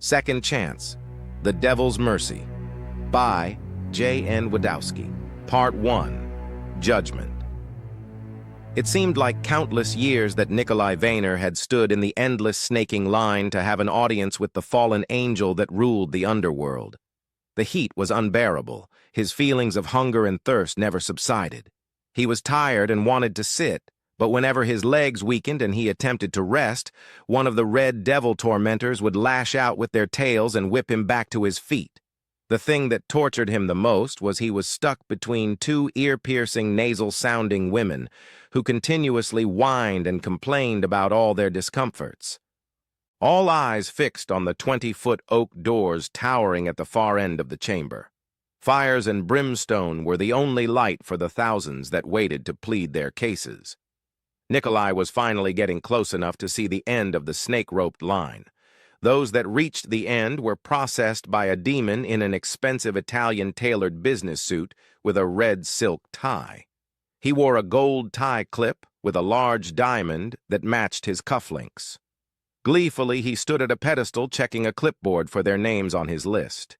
Second Chance, The Devil's Mercy, by J.N. Wdowski. Part 1, Judgment. It seemed like countless years that Nikolai Vayner had stood in the endless snaking line to have an audience with the fallen angel that ruled the underworld. The heat was unbearable. His feelings of hunger and thirst never subsided. He was tired and wanted to sit, but whenever his legs weakened and he attempted to rest, one of the red devil tormentors would lash out with their tails and whip him back to his feet. The thing that tortured him the most was he was stuck between two ear-piercing, nasal-sounding women who continuously whined and complained about all their discomforts. All eyes fixed on the 20-foot oak doors towering at the far end of the chamber. Fires and brimstone were the only light for the thousands that waited to plead their cases. Nikolai was finally getting close enough to see the end of the snake-roped line. Those that reached the end were processed by a demon in an expensive Italian-tailored business suit with a red silk tie. He wore a gold tie clip with a large diamond that matched his cufflinks. Gleefully, he stood at a pedestal checking a clipboard for their names on his list.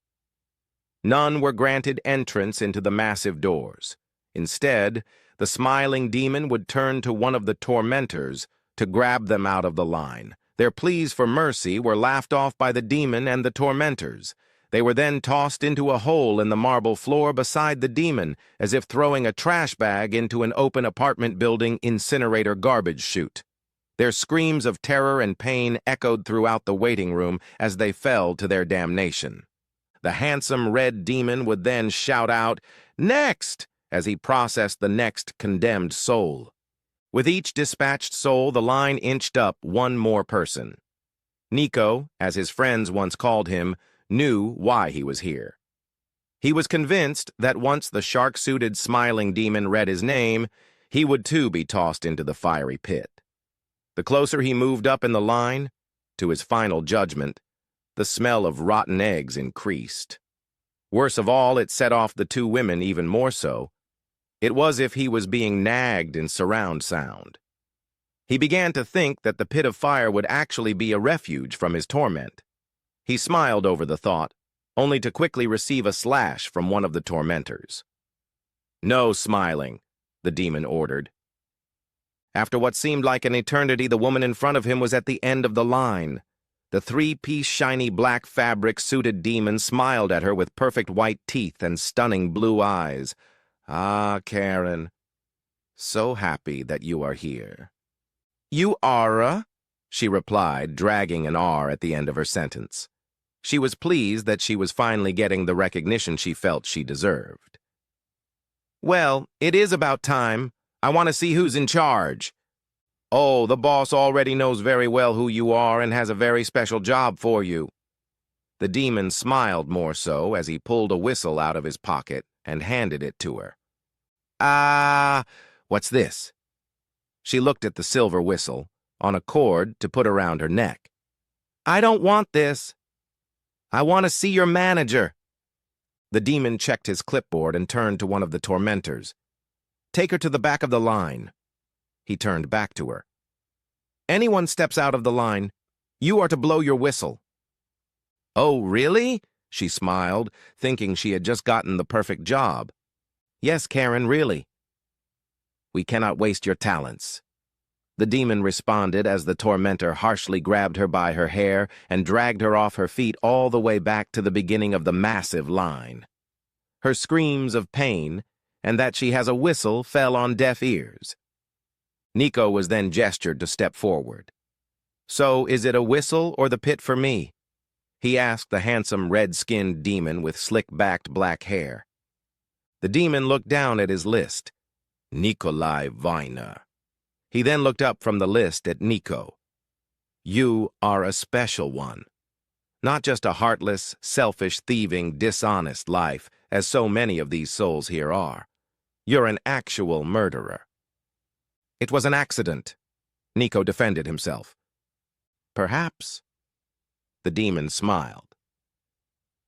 None were granted entrance into the massive doors. Instead, the smiling demon would turn to one of the tormentors to grab them out of the line. Their pleas for mercy were laughed off by the demon and the tormentors. They were then tossed into a hole in the marble floor beside the demon, as if throwing a trash bag into an open apartment building incinerator garbage chute. Their screams of terror and pain echoed throughout the waiting room as they fell to their damnation. The handsome red demon would then shout out, "Next!" as he processed the next condemned soul. With each dispatched soul, the line inched up one more person. Niko, as his friends once called him, knew why he was here. He was convinced that once the shark-suited smiling demon read his name, he would too be tossed into the fiery pit. The closer he moved up in the line, to his final judgment, the smell of rotten eggs increased. Worst of all, it set off the two women even more so. It was as if he was being nagged in surround sound. He began to think that the pit of fire would actually be a refuge from his torment. He smiled over the thought, only to quickly receive a slash from one of the tormentors. "No smiling," the demon ordered. After what seemed like an eternity, the woman in front of him was at the end of the line. The three-piece shiny black fabric-suited demon smiled at her with perfect white teeth and stunning blue eyes. "Ah, Karen, so happy that you are here." "You are?" she replied, dragging an R at the end of her sentence. She was pleased that she was finally getting the recognition she felt she deserved. "Well, it is about time. I want to see who's in charge." "Oh, the boss already knows very well who you are and has a very special job for you." The demon smiled more so as he pulled a whistle out of his pocket and handed it to her. What's this?" She looked at the silver whistle, on a cord to put around her neck. "I don't want this. I want to see your manager." The demon checked his clipboard and turned to one of the tormentors. "Take her to the back of the line." He turned back to her. "Anyone steps out of the line, you are to blow your whistle." "Oh, really?" she smiled, thinking she had just gotten the perfect job. "Yes, Karen, really." "We cannot waste your talents," the demon responded as the tormentor harshly grabbed her by her hair and dragged her off her feet all the way back to the beginning of the massive line. Her screams of pain and that she has a whistle fell on deaf ears. Niko was then gestured to step forward. "So, is it a whistle or the pit for me?" he asked the handsome red-skinned demon with slick-backed black hair. The demon looked down at his list. Nikolai Vayner. He then looked up from the list at Niko. "You are a special one. Not just a heartless, selfish, thieving, dishonest life, as so many of these souls here are. You're an actual murderer." "It was an accident," Niko defended himself. "Perhaps." The demon smiled.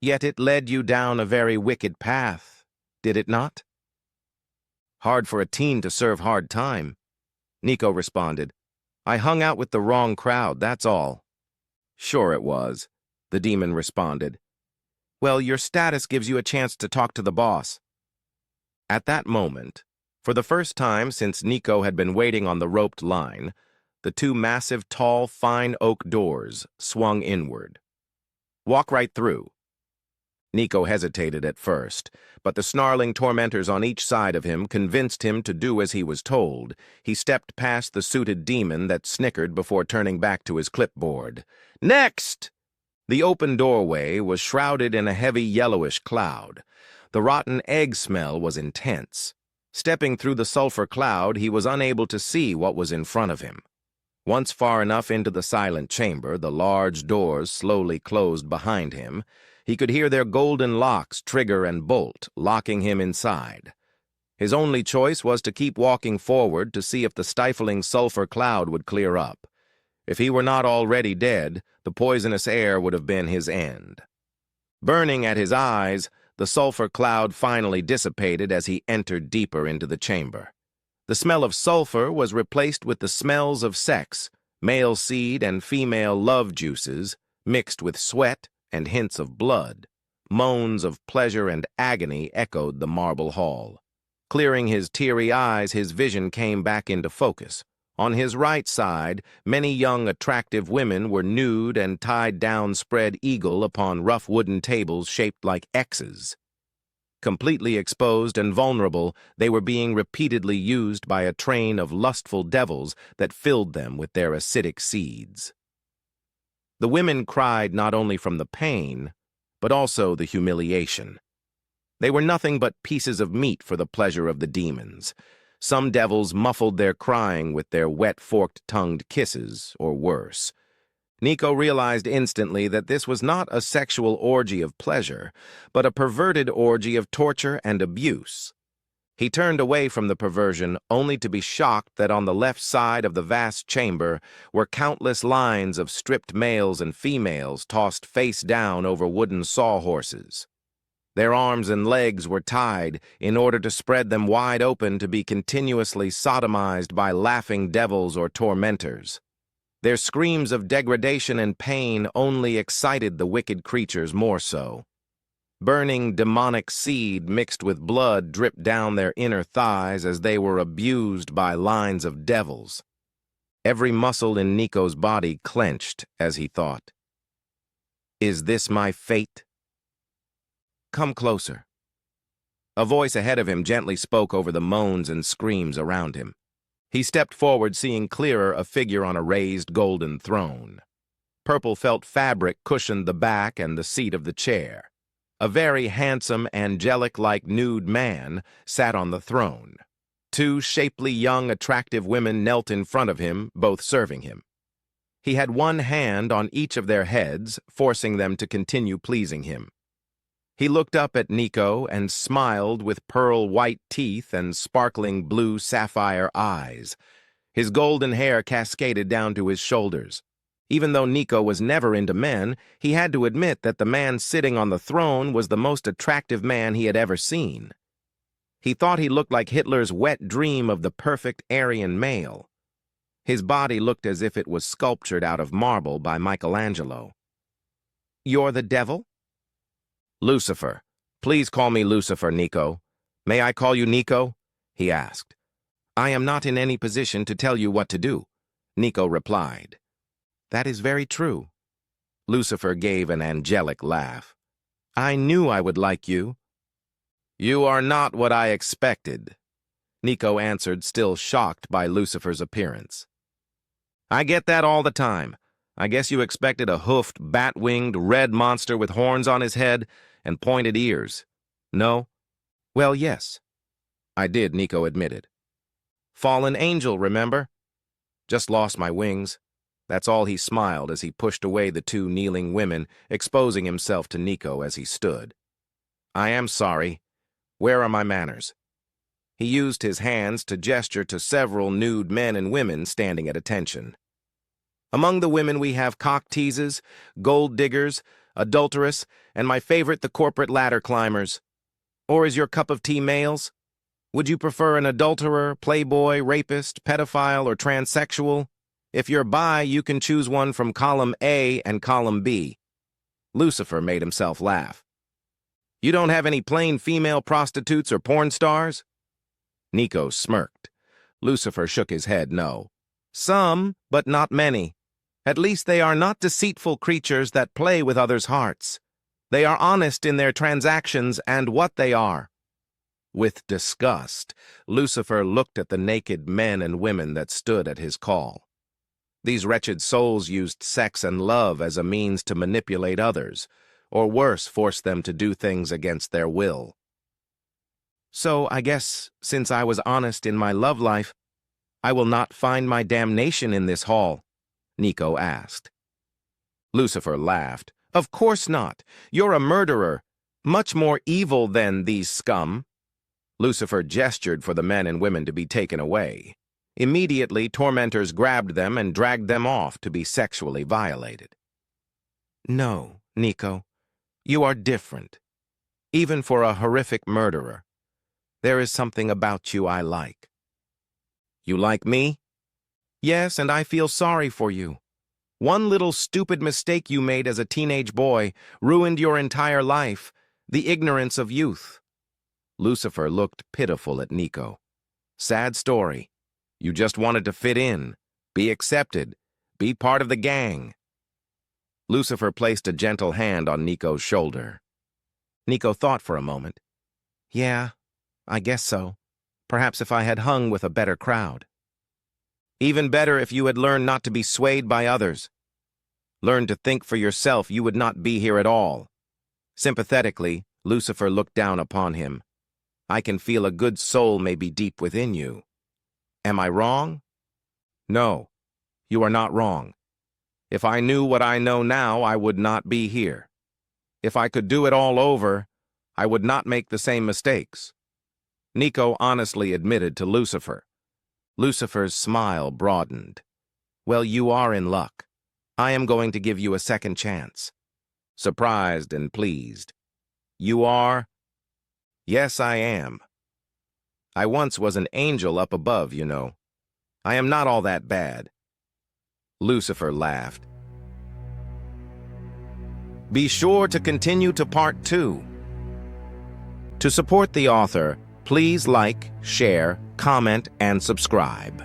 "Yet it led you down a very wicked path, did it not?" "Hard for a teen to serve hard time," Niko responded. "I hung out with the wrong crowd, that's all." "Sure it was. the demon responded. Well, your status gives you a chance to talk to the boss. At that moment, for the first time since Niko had been waiting on the roped line, the two massive, tall, fine oak doors swung inward. Walk right through. Niko hesitated at first, but the snarling tormentors on each side of him convinced him to do as he was told. He stepped past the suited demon that snickered before turning back to his clipboard. Next! The open doorway was shrouded in a heavy yellowish cloud. The rotten egg smell was intense. Stepping through the sulfur cloud, he was unable to see what was in front of him. Once far enough into the silent chamber, the large doors slowly closed behind him. He could hear their golden locks trigger and bolt, locking him inside. His only choice was to keep walking forward to see if the stifling sulfur cloud would clear up. If he were not already dead, the poisonous air would have been his end. Burning at his eyes, the sulfur cloud finally dissipated as he entered deeper into the chamber. The smell of sulfur was replaced with the smells of sex, male seed and female love juices, mixed with sweat and hints of blood. Moans of pleasure and agony echoed the marble hall. Clearing his teary eyes, his vision came back into focus. On his right side, many young, attractive women were nude and tied down spread eagle upon rough wooden tables shaped like X's. Completely exposed and vulnerable, they were being repeatedly used by a train of lustful devils that filled them with their acidic seeds. The women cried not only from the pain, but also the humiliation. They were nothing but pieces of meat for the pleasure of the demons. Some devils muffled their crying with their wet, forked-tongued kisses, or worse. Niko realized instantly that this was not a sexual orgy of pleasure, but a perverted orgy of torture and abuse. He turned away from the perversion only to be shocked that on the left side of the vast chamber were countless lines of stripped males and females tossed face down over wooden sawhorses. Their arms and legs were tied in order to spread them wide open to be continuously sodomized by laughing devils or tormentors. Their screams of degradation and pain only excited the wicked creatures more so. Burning demonic seed mixed with blood dripped down their inner thighs as they were abused by lines of devils. Every muscle in Niko's body clenched as he thought, "Is this my fate?" "Come closer." A voice ahead of him gently spoke over the moans and screams around him. He stepped forward, seeing clearer a figure on a raised golden throne. Purple felt fabric cushioned the back and the seat of the chair. A very handsome, angelic-like nude man sat on the throne. Two shapely, young, attractive women knelt in front of him, both serving him. He had one hand on each of their heads, forcing them to continue pleasing him. He looked up at Niko and smiled with pearl-white teeth and sparkling blue sapphire eyes. His golden hair cascaded down to his shoulders. Even though Niko was never into men, he had to admit that the man sitting on the throne was the most attractive man he had ever seen. He thought he looked like Hitler's wet dream of the perfect Aryan male. His body looked as if it was sculptured out of marble by Michelangelo. "You're the devil?" "Lucifer. Please call me Lucifer, Niko. May I call you Niko?" he asked. "I am not in any position to tell you what to do," Niko replied. "That is very true." Lucifer gave an angelic laugh. "I knew I would like you." "You are not what I expected," Niko answered, still shocked by Lucifer's appearance. "I get that all the time. I guess you expected a hoofed, bat-winged, red monster with horns on his head and pointed ears. No?" "Well, yes." "I did," Niko admitted. "Fallen angel, remember? Just lost my wings." That's all. He smiled as he pushed away the two kneeling women, exposing himself to Niko as he stood. "I am sorry. Where are my manners?" He used his hands to gesture to several nude men and women standing at attention. "Among the women we have cock teases, gold diggers, adulteress, and my favorite, the corporate ladder climbers. Or is your cup of tea males? Would you prefer an adulterer, playboy, rapist, pedophile, or transsexual? If you're bi, you can choose one from column A and column B." Lucifer made himself laugh. You don't have any plain female prostitutes or porn stars? Niko smirked. Lucifer shook his head no. Some, but not many. At least they are not deceitful creatures that play with others' hearts. They are honest in their transactions and what they are. With disgust, Lucifer looked at the naked men and women that stood at his call. These wretched souls used sex and love as a means to manipulate others, or worse, force them to do things against their will. So I guess, since I was honest in my love life, I will not find my damnation in this hall, Niko asked. Lucifer laughed. Of course not. You're a murderer, much more evil than these scum. Lucifer gestured for the men and women to be taken away. Immediately, tormentors grabbed them and dragged them off to be sexually violated. No, Niko, you are different. Even for a horrific murderer, there is something about you I like. You like me? Yes, and I feel sorry for you. One little stupid mistake you made as a teenage boy ruined your entire life, the ignorance of youth. Lucifer looked pitiful at Niko. Sad story. You just wanted to fit in, be accepted, be part of the gang. Lucifer placed a gentle hand on Niko's shoulder. Niko thought for a moment. Yeah, I guess so. Perhaps if I had hung with a better crowd. Even better if you had learned not to be swayed by others. Learned to think for yourself, you would not be here at all. Sympathetically, Lucifer looked down upon him. I can feel a good soul may be deep within you. Am I wrong? No, you are not wrong. If I knew what I know now, I would not be here. If I could do it all over, I would not make the same mistakes. Niko honestly admitted to Lucifer. Lucifer's smile broadened. Well, you are in luck. I am going to give you a second chance. Surprised and pleased. You are? Yes, I am. I once was an angel up above, you know. I am not all that bad. Lucifer laughed. Be sure to continue to Part 2. To support the author, please like, share, comment, and subscribe.